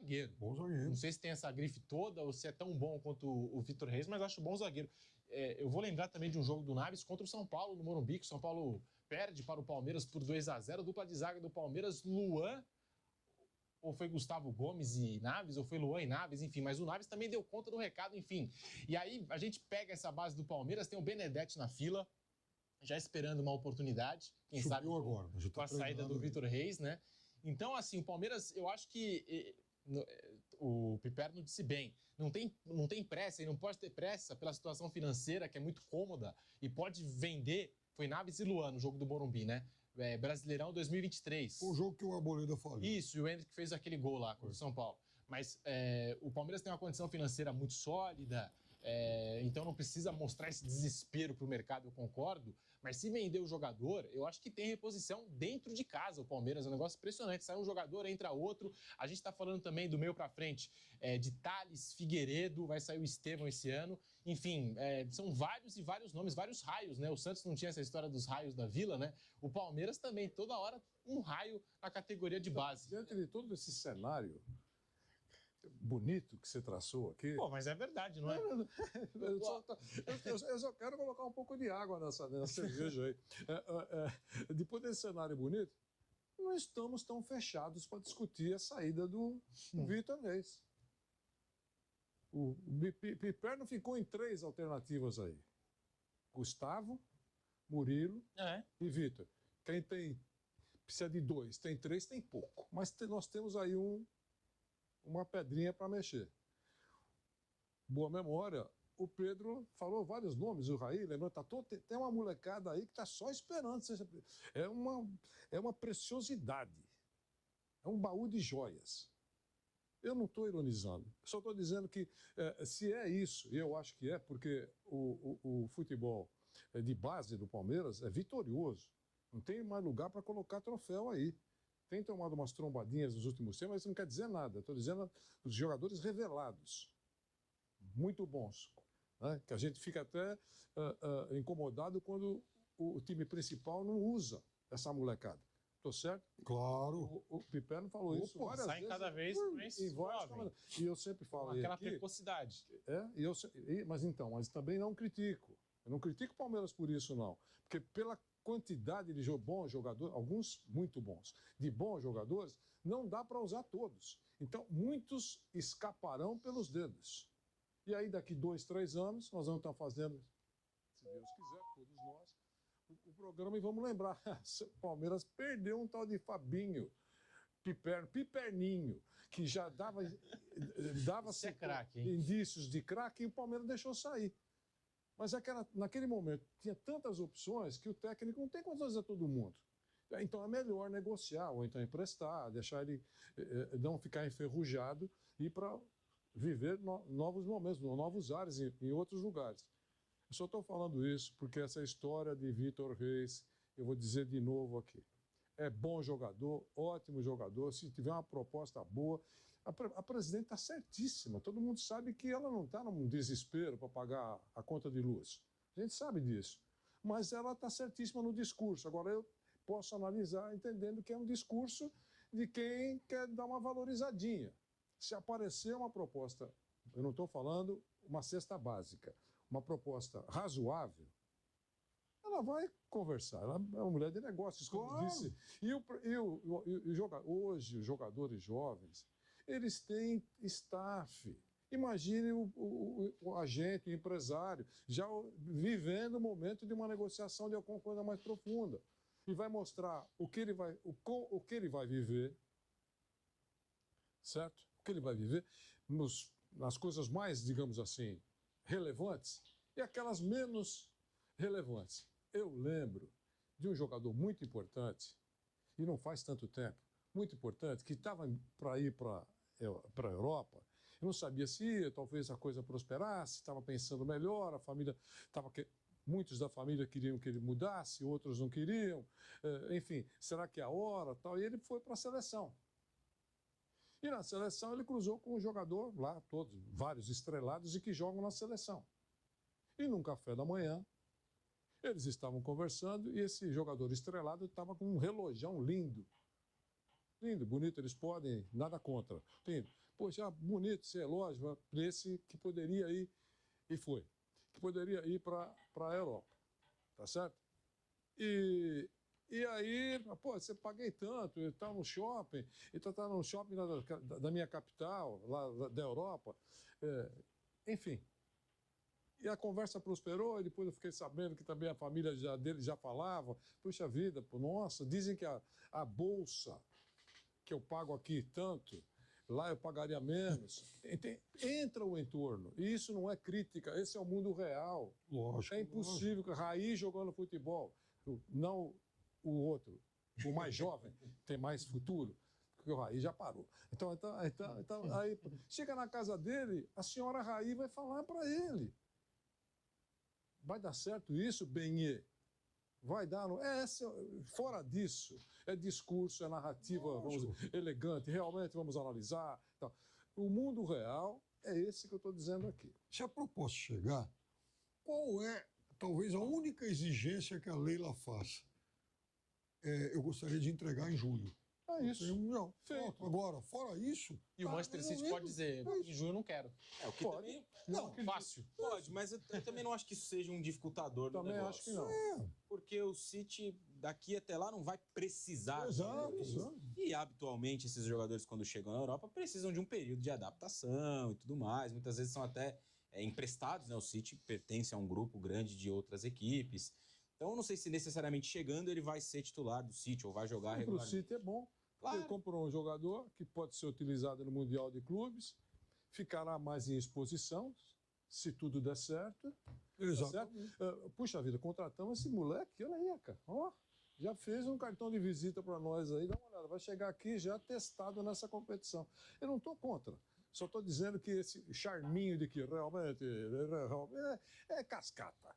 zagueiro. Bom zagueiro. Não sei se tem essa grife toda ou se é tão bom quanto o Vitor Reis, mas acho bom zagueiro. Eu vou lembrar também de um jogo do Naves contra o São Paulo, no Morumbi, que o São Paulo perde para o Palmeiras por 2-0. Dupla de zaga do Palmeiras, Luan, ou foi Gustavo Gomes e Naves, ou foi Luan e Naves, enfim. Mas o Naves também deu conta do recado, enfim. E aí a gente pega essa base do Palmeiras, tem o Benedetti na fila, já esperando uma oportunidade. Quem Subiu sabe agora, com a saída do Vitor Reis, né? Então, assim, o Palmeiras, eu acho que o Piperno disse bem, não tem pressa e não pode ter pressa pela situação financeira, que é muito cômoda, e pode vender. Foi Naves e Luan no jogo do Morumbi, né? Brasileirão 2023. O jogo que o Arboleda falou. Isso, e o Endrick fez aquele gol lá contra o São Paulo. Mas o Palmeiras tem uma condição financeira muito sólida, então não precisa mostrar esse desespero para o mercado, eu concordo. Mas se vender o jogador, eu acho que tem reposição dentro de casa. O Palmeiras é um negócio impressionante. Sai um jogador, entra outro. A gente está falando também do meio para frente, de Thales, Figueiredo, vai sair o Estevão esse ano. Enfim, são vários e vários nomes, vários raios, né? O Santos não tinha essa história dos raios da Vila, né? O Palmeiras também, toda hora, um raio na categoria de base. Diante de todo esse cenário bonito que você traçou aqui... Pô, mas é verdade, não é? Eu só quero colocar um pouco de água nessa cerveja aí. Depois desse cenário bonito, não estamos tão fechados para discutir a saída do Vitor Reis. O Piperno ficou em 3 alternativas aí. Gustavo, Murilo e Vitor. Quem precisa de 2, tem 3, tem pouco. Mas nós temos aí uma pedrinha para mexer. Boa memória, o Pedro falou vários nomes, o Raí, lembrou, tem uma molecada aí que está só esperando. É uma preciosidade, é um baú de joias. Eu não estou ironizando, só estou dizendo que se é isso, e eu acho que é, porque o futebol de base do Palmeiras é vitorioso, não tem mais lugar para colocar troféu aí. Tem tomado umas trombadinhas nos últimos tempos, mas isso não quer dizer nada. Estou dizendo os jogadores revelados, muito bons, né? Que a gente fica até incomodado quando o time principal não usa essa molecada. Estou certo? Claro. O Piperno falou isso várias vezes. Saem cada vez mais jovem. E eu sempre falo aquela aqui, precocidade. Mas também não critico. Eu não critico o Palmeiras por isso, não. Porque pela quantidade de bons jogadores, alguns muito bons, de bons jogadores, não dá para usar todos. Então, muitos escaparão pelos dedos. E aí, daqui 2, 3 anos, nós vamos estar fazendo, se Deus quiser, todos nós, o programa e vamos lembrar. O Palmeiras perdeu um tal de Fabinho, Piperninho, que já dava indícios de craque e o Palmeiras deixou sair. Mas naquele momento tinha tantas opções que o técnico não tem condições de fazer todo mundo. Então é melhor negociar, ou então emprestar, deixar ele não ficar enferrujado e para viver novos momentos, novos ares em outros lugares. Eu só estou falando isso porque essa história de Vitor Reis, eu vou dizer de novo aqui, é bom jogador, ótimo jogador, se tiver uma proposta boa... A presidente está certíssima. Todo mundo sabe que ela não está num desespero para pagar a conta de luz. A gente sabe disso. Mas ela está certíssima no discurso. Agora, eu posso analisar entendendo que é um discurso de quem quer dar uma valorizadinha. Se aparecer uma proposta, eu não estou falando uma cesta básica, uma proposta razoável, ela vai conversar. Ela é uma mulher de negócios, como disse. Hoje, os jogadores jovens... eles têm staff. Imagine o agente, o empresário, já vivendo o momento de uma negociação de alguma coisa mais profunda. E vai mostrar o que ele vai viver, certo? O que ele vai viver nas coisas mais, digamos assim, relevantes e aquelas menos relevantes. Eu lembro de um jogador muito importante, e não faz tanto tempo, muito importante, que estava para ir para a Europa. Eu não sabia se ia, talvez a coisa prosperasse, estava pensando melhor, a família estava... Muitos da família queriam que ele mudasse, outros não queriam. Enfim, será que é a hora? Tal? E ele foi para a seleção. E na seleção ele cruzou com um jogador lá, todos, vários estrelados, e que jogam na seleção. E num café da manhã, eles estavam conversando e esse jogador estrelado estava com um relojão lindo. Lindo, bonito, eles podem, nada contra. Poxa, bonito esse relógio, esse que poderia ir, e foi, que poderia ir para a Europa, tá certo? E aí, pô, você paguei tanto, eu estava no shopping, então está no shopping da minha capital, lá da Europa, enfim. E a conversa prosperou, e depois eu fiquei sabendo que também a família dele já falava, puxa vida, pô, nossa, dizem que a bolsa que eu pago aqui tanto, lá eu pagaria menos. Entra o entorno, e isso não é crítica, esse é o mundo real. Lógico. É impossível que Raí jogando futebol, não o outro, o mais jovem, tem mais futuro, porque o Raí já parou. Então aí chega na casa dele, a senhora Raí vai falar para ele. Vai dar certo isso, Benê? Vai dar. Fora disso, é discurso, é narrativa elegante, realmente vamos analisar. Então, o mundo real é esse que eu estou dizendo aqui. Se a proposta chegar, qual é, talvez, a única exigência que a Leila faça? Eu gostaria de entregar em julho. É isso. Não, agora, fora isso... E o Manchester City pode dizer, em junho eu não quero. O que Pode. também... Não, fácil. Pode, mas eu também não acho que isso seja um dificultador do Também negócio. acho que não. Porque o City, daqui até lá, não vai precisar. Exato. E, habitualmente, esses jogadores, quando chegam na Europa, precisam de um período de adaptação e tudo mais. Muitas vezes são até emprestados, né? O City pertence a um grupo grande de outras equipes. Então, eu não sei se necessariamente chegando ele vai ser titular do City ou vai jogar regularmente. Para o City é bom. Claro. Ele comprou um jogador que pode ser utilizado no Mundial de Clubes, ficará mais em exposição, se tudo der certo. Exatamente. Tá certo? Puxa vida, contratamos esse moleque, olha aí, cara. Ó, já fez um cartão de visita para nós aí, dá uma olhada. Vai chegar aqui já testado nessa competição. Eu não estou contra. Só estou dizendo que esse charminho de que realmente é cascata.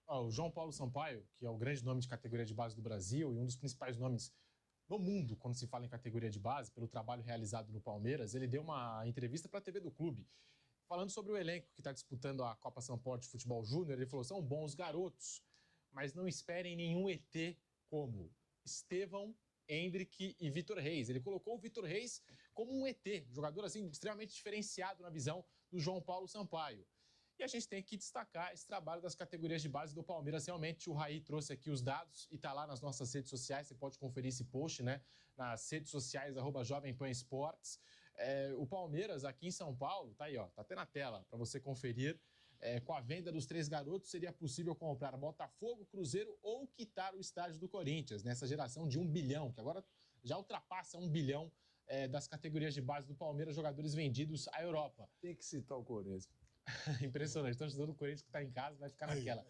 O João Paulo Sampaio, que é o grande nome de categoria de base do Brasil e um dos principais nomes no mundo quando se fala em categoria de base, pelo trabalho realizado no Palmeiras, ele deu uma entrevista para a TV do clube, falando sobre o elenco que está disputando a Copa São Paulo de Futebol Júnior. Ele falou, são bons garotos, mas não esperem nenhum ET como Estevão, Hendrick e Vitor Reis. Ele colocou o Vitor Reis como um ET, jogador assim extremamente diferenciado na visão do João Paulo Sampaio. E a gente tem que destacar esse trabalho das categorias de base do Palmeiras. Realmente, o Raí trouxe aqui os dados e está lá nas nossas redes sociais. Você pode conferir esse post, né? Nas redes sociais, @JovemPanEsportes. O Palmeiras, aqui em São Paulo, tá aí, ó, tá até na tela para você conferir. Com a venda dos 3 garotos, seria possível comprar Botafogo, Cruzeiro ou quitar o estádio do Corinthians, nessa geração de 1 bilhão, que agora já ultrapassa 1 bilhão das categorias de base do Palmeiras, jogadores vendidos à Europa. Tem que citar o Corinthians. Impressionante. Estão ajudando o Corinthians que está em casa, vai ficar naquela.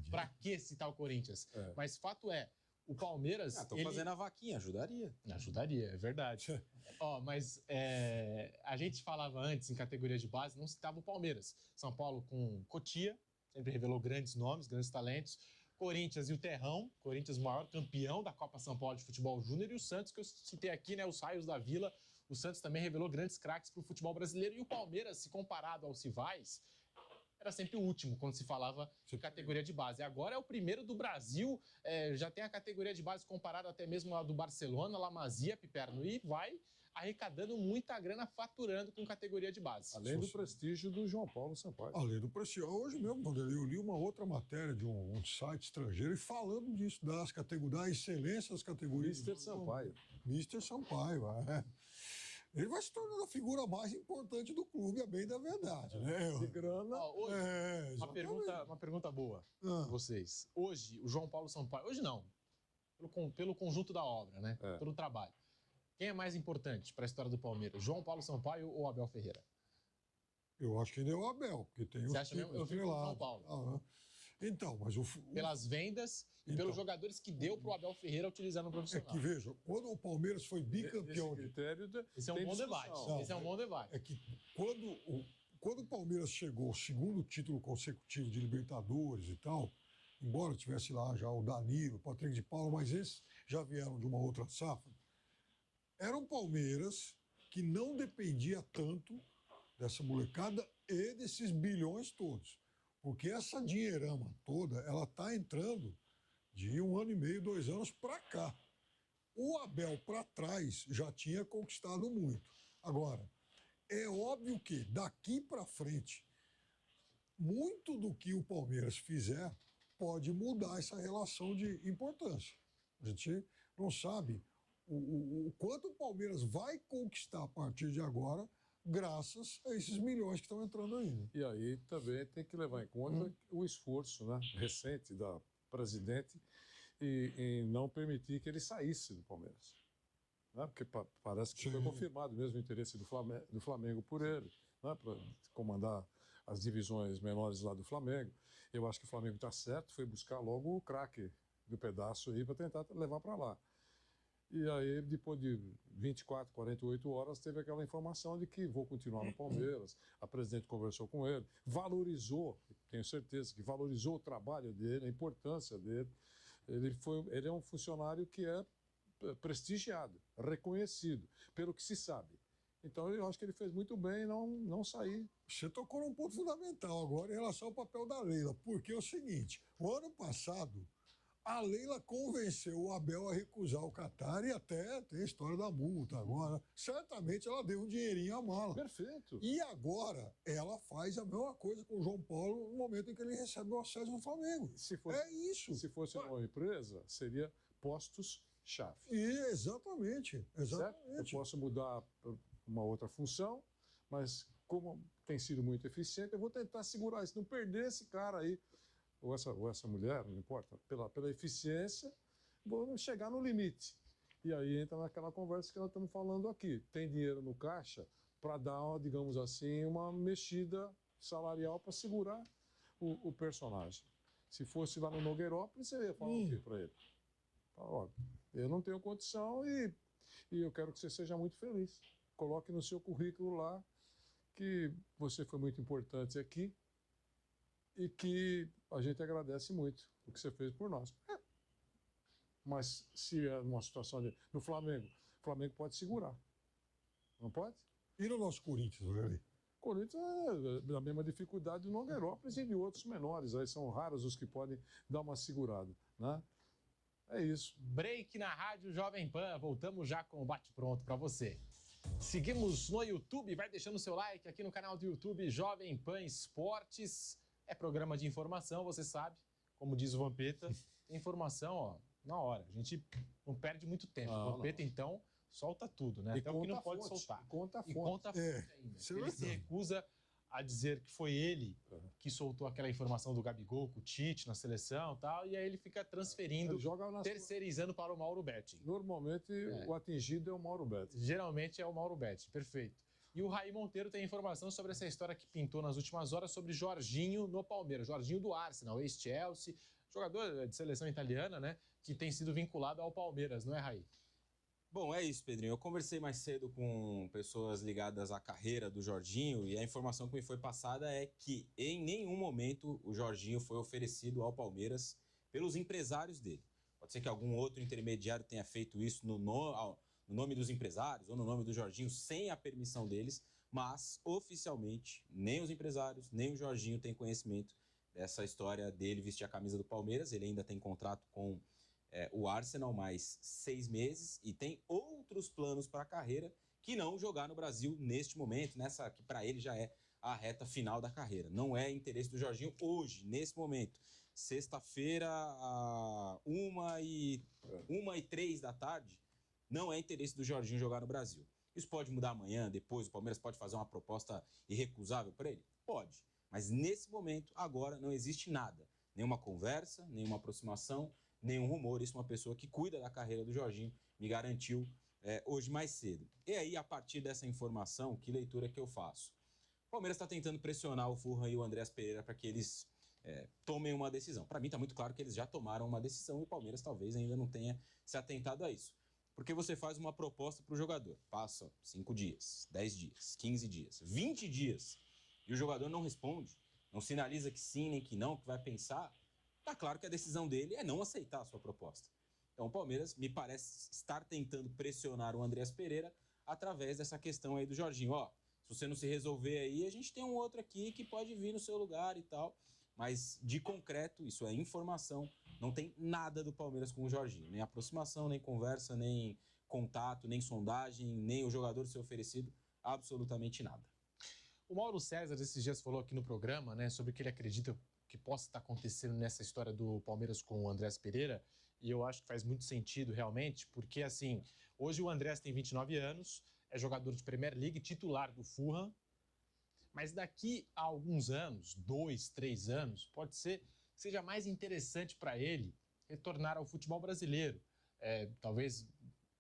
Pra que citar o Corinthians? Mas fato é, o Palmeiras... Estão fazendo a vaquinha, ajudaria. Ajudaria, é verdade. Mas a gente falava antes em categoria de base, não citava o Palmeiras. São Paulo com Cotia, sempre revelou grandes nomes, grandes talentos. Corinthians e o Terrão, Corinthians maior campeão da Copa São Paulo de Futebol Júnior, e o Santos, que eu citei aqui, né, os raios da Vila. O Santos também revelou grandes craques para o futebol brasileiro. E o Palmeiras, se comparado aos rivais, era sempre o último quando se falava de categoria de base. Agora é o primeiro do Brasil, já tem a categoria de base comparada até mesmo a do Barcelona, La Masia, Piperno, e vai arrecadando muita grana, faturando com categoria de base. Além do prestígio do João Paulo Sampaio. Além do prestígio. Hoje mesmo, eu li uma outra matéria de um site estrangeiro e falando disso, das categorias, da excelência das categorias. Mr. Sampaio. Mr. Sampaio, Ele vai se tornando a figura mais importante do clube, a bem da verdade, né? De grana. Hoje, uma pergunta boa para vocês. Hoje, o João Paulo Sampaio... Hoje não. Pelo conjunto da obra, né? Pelo trabalho. Quem é mais importante para a história do Palmeiras? João Paulo Sampaio ou Abel Ferreira? Eu acho que ainda é o Abel, porque tem Você acha mesmo? Eu fico com o João Paulo. Então, mas pelas vendas e pelos jogadores que deu para o Abel Ferreira utilizar no profissional. É que, veja, quando o Palmeiras foi bicampeão... Esse é um bom debate. Esse é um bom debate. É que quando o Palmeiras chegou ao segundo título consecutivo de Libertadores e tal, embora tivesse lá já o Danilo, o Patrick de Paula, mas esses já vieram de uma outra safra, era um Palmeiras que não dependia tanto dessa molecada e desses bilhões todos. Porque essa dinheirama toda, ela está entrando de 1 ano e meio, 2 anos para cá. O Abel, para trás, já tinha conquistado muito. Agora, é óbvio que daqui para frente, muito do que o Palmeiras fizer pode mudar essa relação de importância. A gente não sabe o quanto o Palmeiras vai conquistar a partir de agora, graças a esses milhões que estão entrando aí. Né? E aí também tem que levar em conta o esforço, né, recente da presidente em não permitir que ele saísse do Palmeiras. Né? Porque parece que foi confirmado mesmo o interesse do Flamengo por ele, né, para comandar as divisões menores lá do Flamengo. Eu acho que o Flamengo está certo, foi buscar logo o craque do pedaço aí para tentar levar para lá. E aí, depois de 24, 48 horas, teve aquela informação de que vou continuar no Palmeiras. A presidente conversou com ele, valorizou, tenho certeza que valorizou o trabalho dele, a importância dele. Ele é um funcionário que é prestigiado, reconhecido, pelo que se sabe. Então, eu acho que ele fez muito bem em não sair. Você tocou num ponto fundamental agora em relação ao papel da Leila, porque é o seguinte, o ano passado, a Leila convenceu o Abel a recusar o Qatar e até tem a história da multa agora. Certamente ela deu um dinheirinho à mala. Perfeito. E agora ela faz a mesma coisa com o João Paulo no momento em que ele recebe o acesso no Flamengo. É isso. Se fosse uma empresa, seria postos-chave. Exatamente. Eu posso mudar uma outra função, mas como tem sido muito eficiente, eu vou tentar segurar isso, não perder esse cara aí, ou essa mulher, não importa, pela eficiência, vou chegar no limite. E aí entra naquela conversa que nós estamos falando aqui. Tem dinheiro no caixa para dar, digamos assim, uma mexida salarial para segurar o personagem. Se fosse lá no Nogueirópolis, você ia falar o quê para ele? Ó, eu não tenho condição e eu quero que você seja muito feliz. Coloque no seu currículo lá que você foi muito importante aqui e que a gente agradece muito o que você fez por nós. Mas se é uma situação no Flamengo, o Flamengo pode segurar. Não pode? E no nosso Corinthians, velho? Corinthians é a mesma dificuldade do Nogueirópolis e de outros menores. Aí são raros os que podem dar uma segurada, né? É isso. Break na Rádio Jovem Pan. Voltamos já com o bate-pronto para você. Seguimos no YouTube. Vai deixando seu like aqui no canal do YouTube Jovem Pan Esportes. É programa de informação, você sabe. Como diz o Vampeta, informação, ó, na hora. A gente não perde muito tempo. O Vampeta, então, solta tudo, né? Até o que não pode soltar. Conta a fonte. E conta a fonte ainda. Ele se recusa a dizer que foi ele que soltou aquela informação do Gabigol com o Tite na seleção e tal, e aí ele fica transferindo, terceirizando para o Mauro Betti. Normalmente o atingido é o Mauro Betti. Geralmente é o Mauro Betti, perfeito. E o Raí Monteiro tem informação sobre essa história que pintou nas últimas horas sobre Jorginho no Palmeiras. Jorginho do Arsenal, ex-Chelsea, jogador de seleção italiana, né, que tem sido vinculado ao Palmeiras, não é, Raí? Bom, é isso, Pedrinho. Eu conversei mais cedo com pessoas ligadas à carreira do Jorginho e a informação que me foi passada é que em nenhum momento o Jorginho foi oferecido ao Palmeiras pelos empresários dele. Pode ser que algum outro intermediário tenha feito isso no nome dos empresários ou no nome do Jorginho sem a permissão deles, mas oficialmente nem os empresários, nem o Jorginho têm conhecimento dessa história dele vestir a camisa do Palmeiras. Ele ainda tem contrato com o Arsenal mais 6 meses e tem outros planos para a carreira que não jogar no Brasil neste momento, nessa que para ele já é a reta final da carreira. Não é interesse do Jorginho hoje, nesse momento. Sexta-feira, 1h03 da tarde, não é interesse do Jorginho jogar no Brasil. Isso pode mudar amanhã, depois o Palmeiras pode fazer uma proposta irrecusável para ele? Pode. Mas nesse momento, agora, não existe nada. Nenhuma conversa, nenhuma aproximação, nenhum rumor. Isso é uma pessoa que cuida da carreira do Jorginho me garantiu hoje mais cedo. E aí, a partir dessa informação, que leitura que eu faço? O Palmeiras está tentando pressionar o Fulham e o Andreas Pereira para que eles tomem uma decisão. Para mim está muito claro que eles já tomaram uma decisão e o Palmeiras talvez ainda não tenha se atentado a isso. Porque você faz uma proposta para o jogador, passa 5 dias, 10 dias, 15 dias, 20 dias, e o jogador não responde, não sinaliza que sim nem que não, que vai pensar, está claro que a decisão dele é não aceitar a sua proposta. Então o Palmeiras me parece estar tentando pressionar o Andreas Pereira através dessa questão aí do Jorginho. Ó, se você não se resolver aí, a gente tem um outro aqui que pode vir no seu lugar e tal. Mas de concreto, isso é informação, não tem nada do Palmeiras com o Jorginho. Nem aproximação, nem conversa, nem contato, nem sondagem, nem o jogador ser oferecido. absolutamente nada. O Mauro César, esses dias, falou aqui no programa, né, sobre o que ele acredita que possa estar acontecendo nessa história do Palmeiras com o Andrés Pereira, e eu acho que faz muito sentido, realmente, porque, assim, hoje o Andrés tem 29 anos, é jogador de Premier League, titular do Fulham, mas daqui a alguns anos, 2, 3 anos, pode ser que seja mais interessante para ele retornar ao futebol brasileiro. Talvez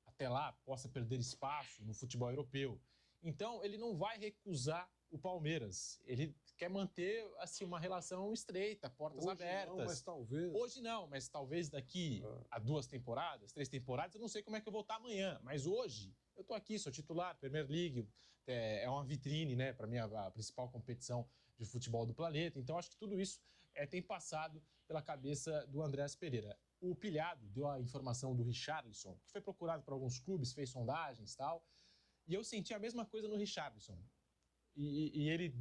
até lá possa perder espaço no futebol europeu. Então, ele não vai recusar o Palmeiras. Ele quer manter assim, uma relação estreita, portas Hoje abertas. não, mas talvez. Hoje não, mas talvez daqui a 2 temporadas, 3 temporadas, eu não sei como é que eu vou estar amanhã. Mas hoje, eu estou aqui, sou titular, Premier League, é uma vitrine, né, para mim, a principal competição de futebol do planeta. Então, acho que tudo isso tem passado pela cabeça do Andrés Pereira. O Pilhado deu a informação do Richarlison, que foi procurado por alguns clubes, fez sondagens e tal, e eu senti a mesma coisa no Richarlison. E ele,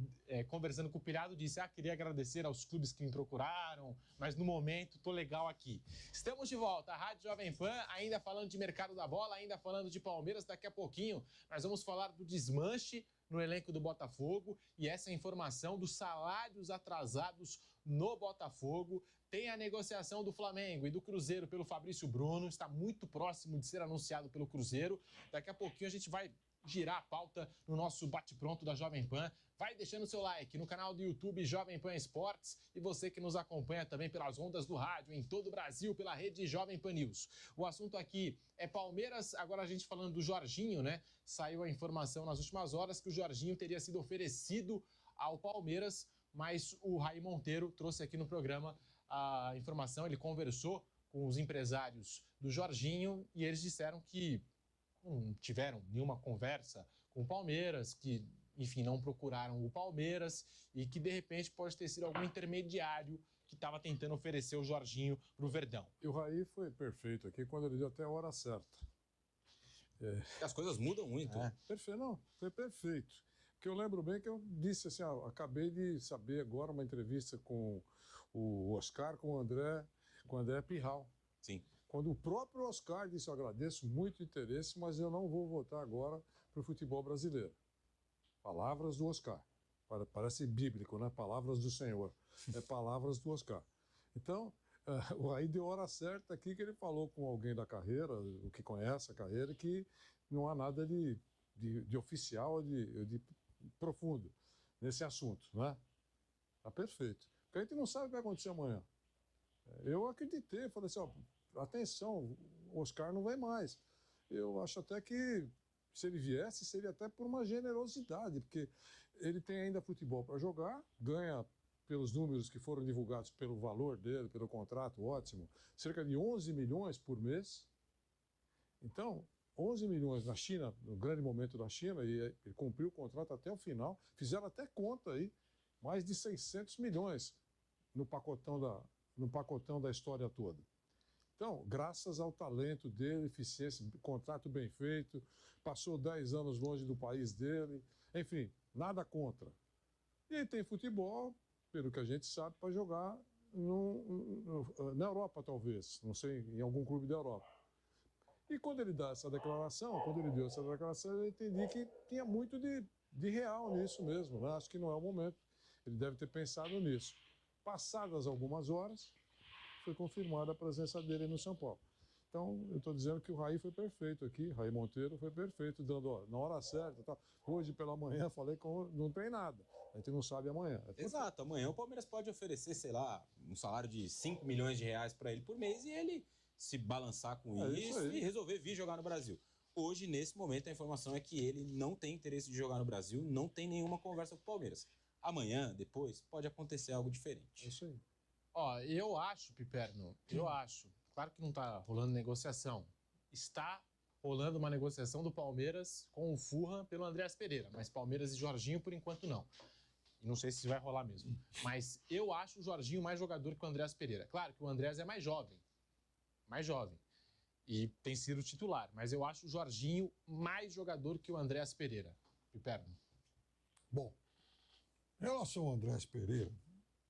conversando com o Pilhado, disse: queria agradecer aos clubes que me procuraram, mas no momento tô legal aqui. Estamos de volta, a Rádio Jovem Pan, ainda falando de mercado da bola, ainda falando de Palmeiras. Daqui a pouquinho nós vamos falar do desmanche no elenco do Botafogo e essa informação dos salários atrasados no Botafogo. Tem a negociação do Flamengo e do Cruzeiro pelo Fabrício Bruno, está muito próximo de ser anunciado pelo Cruzeiro. Daqui a pouquinho a gente vai girar a pauta no nosso bate-pronto da Jovem Pan. Vai deixando o seu like no canal do YouTube Jovem Pan Esportes e você que nos acompanha também pelas ondas do rádio em todo o Brasil pela rede Jovem Pan News. O assunto aqui é Palmeiras, agora a gente falando do Jorginho, né? Saiu a informação nas últimas horas que o Jorginho teria sido oferecido ao Palmeiras, mas o Raí Monteiro trouxe aqui no programa a informação, ele conversou com os empresários do Jorginho e eles disseram que não tiveram nenhuma conversa com o Palmeiras, que, enfim, não procuraram o Palmeiras e que, de repente, pode ter sido algum intermediário que estava tentando oferecer o Jorginho para o Verdão. E o Raí foi perfeito aqui quando ele deu até a hora certa. As coisas mudam muito. Perfeito, não, foi perfeito. Porque eu lembro bem que eu disse assim, acabei de saber agora uma entrevista com o Oscar, com o André Pirral. Sim. Quando o próprio Oscar disse: agradeço muito o interesse, mas eu não vou voltar agora para o futebol brasileiro. Palavras do Oscar. Parece bíblico, né? Palavras do Senhor. Palavras do Oscar. Então, aí deu hora certa aqui que ele falou com alguém da carreira, o que conhece a carreira, que não há nada de oficial, de profundo nesse assunto, né? Tá perfeito. Porque a gente não sabe o que vai acontecer amanhã. Eu acreditei, falei assim, atenção, o Oscar não vem mais. Eu acho até que, se ele viesse, seria até por uma generosidade, porque ele tem ainda futebol para jogar, ganha, pelos números que foram divulgados, pelo valor dele, pelo contrato ótimo, cerca de 11 milhões por mês. Então, 11 milhões na China, no grande momento da China, e ele cumpriu o contrato até o final, fizeram até conta aí, mais de 600 milhões no pacotão da história toda. Então, graças ao talento dele, eficiência, contrato bem feito, passou 10 anos longe do país dele, enfim, nada contra. E ele tem futebol, pelo que a gente sabe, para jogar na Europa, talvez, não sei, em algum clube da Europa. E quando ele deu essa declaração, eu entendi que tinha muito de real nisso mesmo, né? Acho que não é o momento. Ele deve ter pensado nisso. Passadas algumas horas, foi confirmada a presença dele no São Paulo. Então, eu estou dizendo que o Raí foi perfeito aqui, Raí Monteiro foi perfeito, dando na hora certa. Tá? Hoje pela manhã falei que não tem nada, a gente não sabe amanhã. Exato, amanhã o Palmeiras pode oferecer, sei lá, um salário de 5 milhões de reais para ele por mês e ele se balançar com isso e resolver vir jogar no Brasil. Hoje, nesse momento, a informação é que ele não tem interesse de jogar no Brasil, não tem nenhuma conversa com o Palmeiras. Amanhã, depois, pode acontecer algo diferente. É isso aí. Eu acho, Piperno, claro que não está rolando negociação. Está rolando uma negociação do Palmeiras com o Fulham pelo Andrés Pereira, mas Palmeiras e Jorginho, por enquanto, não. E não sei se vai rolar mesmo. Mas eu acho o Jorginho mais jogador que o Andrés Pereira. Claro que o Andrés é mais jovem. E tem sido titular. Mas eu acho o Jorginho mais jogador que o Andrés Pereira. Piperno. Bom, em relação ao Andrés Pereira,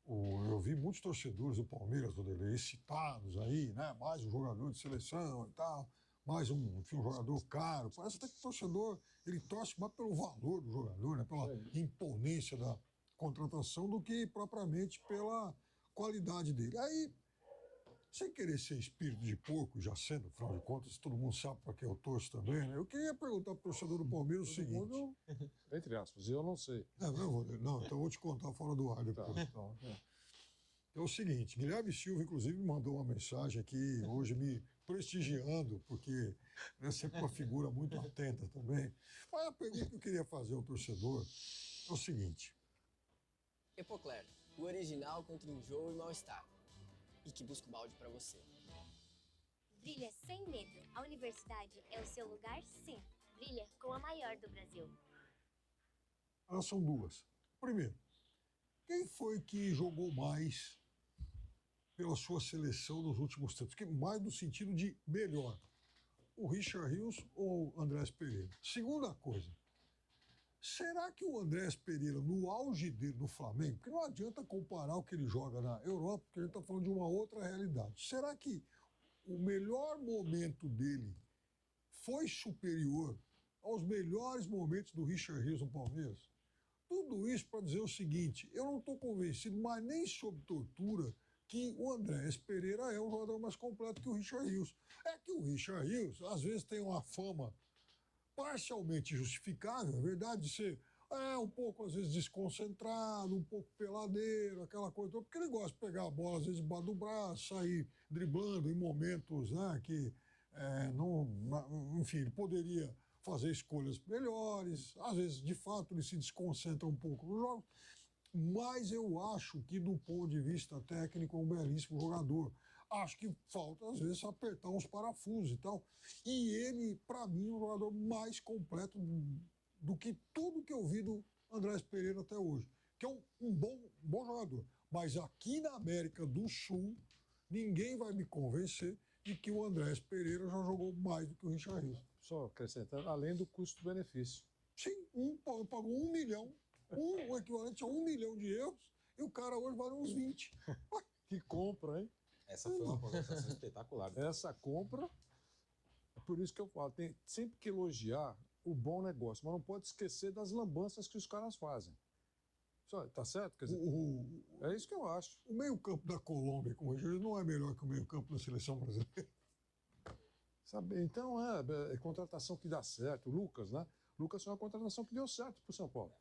eu vi muitos torcedores do Palmeiras, do Dele, excitados aí, né? Mais um jogador de seleção e tal. mais enfim, um jogador caro. Parece até que o torcedor ele torce mais pelo valor do jogador, né? Pela imponência da contratação do que propriamente pela qualidade dele. Aí, sem querer ser espírito de porco, já sendo, afinal de contas, todo mundo sabe para que eu torço também, né? Eu queria perguntar para o torcedor do Palmeiras o seguinte. Mundo, entre aspas, eu não sei. Não, então eu vou te contar fora do ar depois. Tá, então, É o seguinte, Guilherme Silva, inclusive, me mandou uma mensagem aqui hoje me prestigiando, porque é sempre uma figura muito atenta também. Mas a pergunta que eu queria fazer ao torcedor é o seguinte. Epocler, o original contra enjoo e mal-estar. E que busca o balde pra você. Brilha sem medo. A universidade é o seu lugar, sim. Brilha com a maior do Brasil. Elas são duas. Primeiro, quem foi que jogou mais pela sua seleção nos últimos tempos? Que mais no sentido de melhor, o Richard Rios ou o Andrés Pereira? Segunda coisa, será que o Andrés Pereira, no auge dele no Flamengo, porque não adianta comparar o que ele joga na Europa, porque a gente está falando de uma outra realidade. Será que o melhor momento dele foi superior aos melhores momentos do Richard Rios no Palmeiras? Tudo isso para dizer o seguinte, eu não estou convencido, mas nem sob tortura, que o Andrés Pereira é um jogador mais completo que o Richard Rios. É que o Richard Rios, às vezes, tem uma fama parcialmente justificável, é verdade, de ser um pouco, às vezes, desconcentrado, um pouco peladeiro, aquela coisa toda, porque ele gosta de pegar a bola, às vezes, debaixo do braço, sair driblando em momentos, né, que, enfim, ele poderia fazer escolhas melhores, às vezes, de fato, ele se desconcentra um pouco no jogo, mas eu acho que, do ponto de vista técnico, é um belíssimo jogador. Acho que falta, às vezes, apertar uns parafusos e tal. E ele, para mim, é um jogador mais completo do que tudo que eu vi do Andrés Pereira até hoje. Que é um bom jogador. Mas aqui na América do Sul, ninguém vai me convencer de que o Andrés Pereira já jogou mais do que o Richard Rios. só acrescentando, além do custo-benefício. Sim, pagou 1 milhão, o equivalente a 1 milhão de euros, e o cara hoje vale uns 20. Que compra, hein? Essa foi uma contratação espetacular. Essa compra, é por isso que eu falo, tem sempre que elogiar o bom negócio, mas não pode esquecer das lambanças que os caras fazem. Tá certo? Quer dizer, é isso que eu acho. O meio-campo da Colômbia com o Richard não é melhor que o meio-campo da seleção brasileira. Sabe? Então, é contratação que dá certo. O Lucas, né? O Lucas foi uma contratação que deu certo para o São Paulo.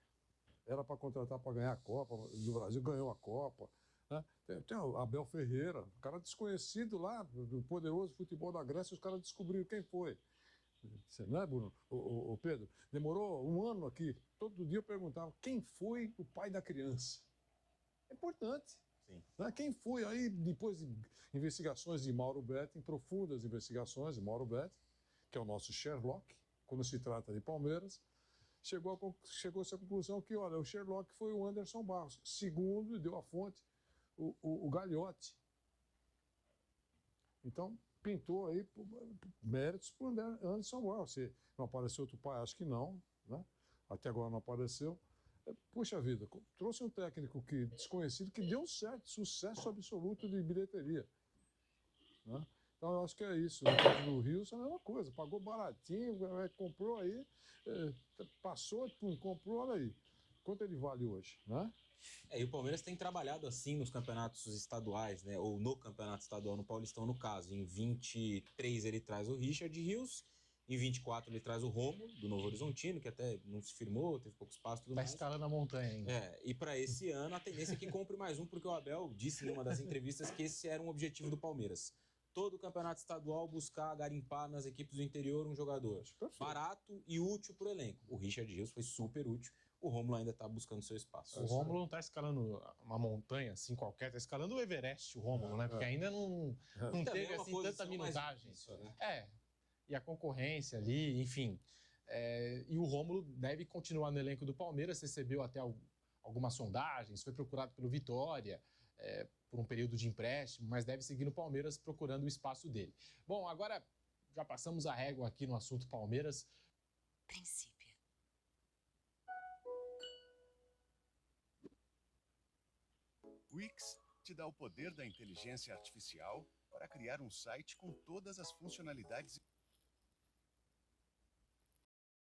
Era para contratar para ganhar a Copa do Brasil, ganhou a Copa. Né? Tem o Abel Ferreira, um cara desconhecido lá, do poderoso futebol da Grécia, os caras descobriram quem foi. Você não é, Bruno? O Pedro? Demorou um ano aqui. Todo dia eu perguntava quem foi o pai da criança. É importante. Sim. Né? Quem foi? Aí, depois de investigações de Mauro Betting, profundas investigações de Mauro Betting, que é o nosso Sherlock, quando se trata de Palmeiras, chegou-se à conclusão que, olha, o Sherlock foi o Anderson Barros. Segundo, deu a fonte, o Gagliotti. Então, pintou aí méritos para o Anderson Barros. Se não apareceu outro pai, acho que não, né? Até agora não apareceu. Puxa vida, trouxe um técnico desconhecido que deu certo, sucesso absoluto de bilheteria. Né? Então, eu acho que é isso. No caso do Rio, é a mesma coisa. Pagou baratinho, comprou aí, passou, comprou, olha aí. Quanto ele vale hoje, né? E o Palmeiras tem trabalhado assim nos campeonatos estaduais, né? Ou no campeonato estadual, no Paulistão, no caso. Em 23 ele traz o Richard Rios, em 24 ele traz o Romo, do Novo Horizontino, que até não se firmou, teve pouco espaço e tudo mais. Tá escalando a montanha ainda. E para esse ano a tendência é que compre mais um, porque o Abel disse em uma das entrevistas que esse era um objetivo do Palmeiras. Todo o campeonato estadual buscar garimpar nas equipes do interior um jogador barato e útil para o elenco. O Richard Rios foi super útil. O Rômulo ainda está buscando seu espaço. O Rômulo não está escalando uma montanha assim qualquer, está escalando o Everest, o Rômulo, né? Porque ainda não teve assim tanta minutagem. Difícil, né? E a concorrência ali, enfim. E o Rômulo deve continuar no elenco do Palmeiras, recebeu até algumas sondagens, foi procurado pelo Vitória por um período de empréstimo, mas deve seguir no Palmeiras procurando o espaço dele. Bom, agora já passamos a régua aqui no assunto Palmeiras. Princípio. Wix te dá o poder da inteligência artificial para criar um site com todas as funcionalidades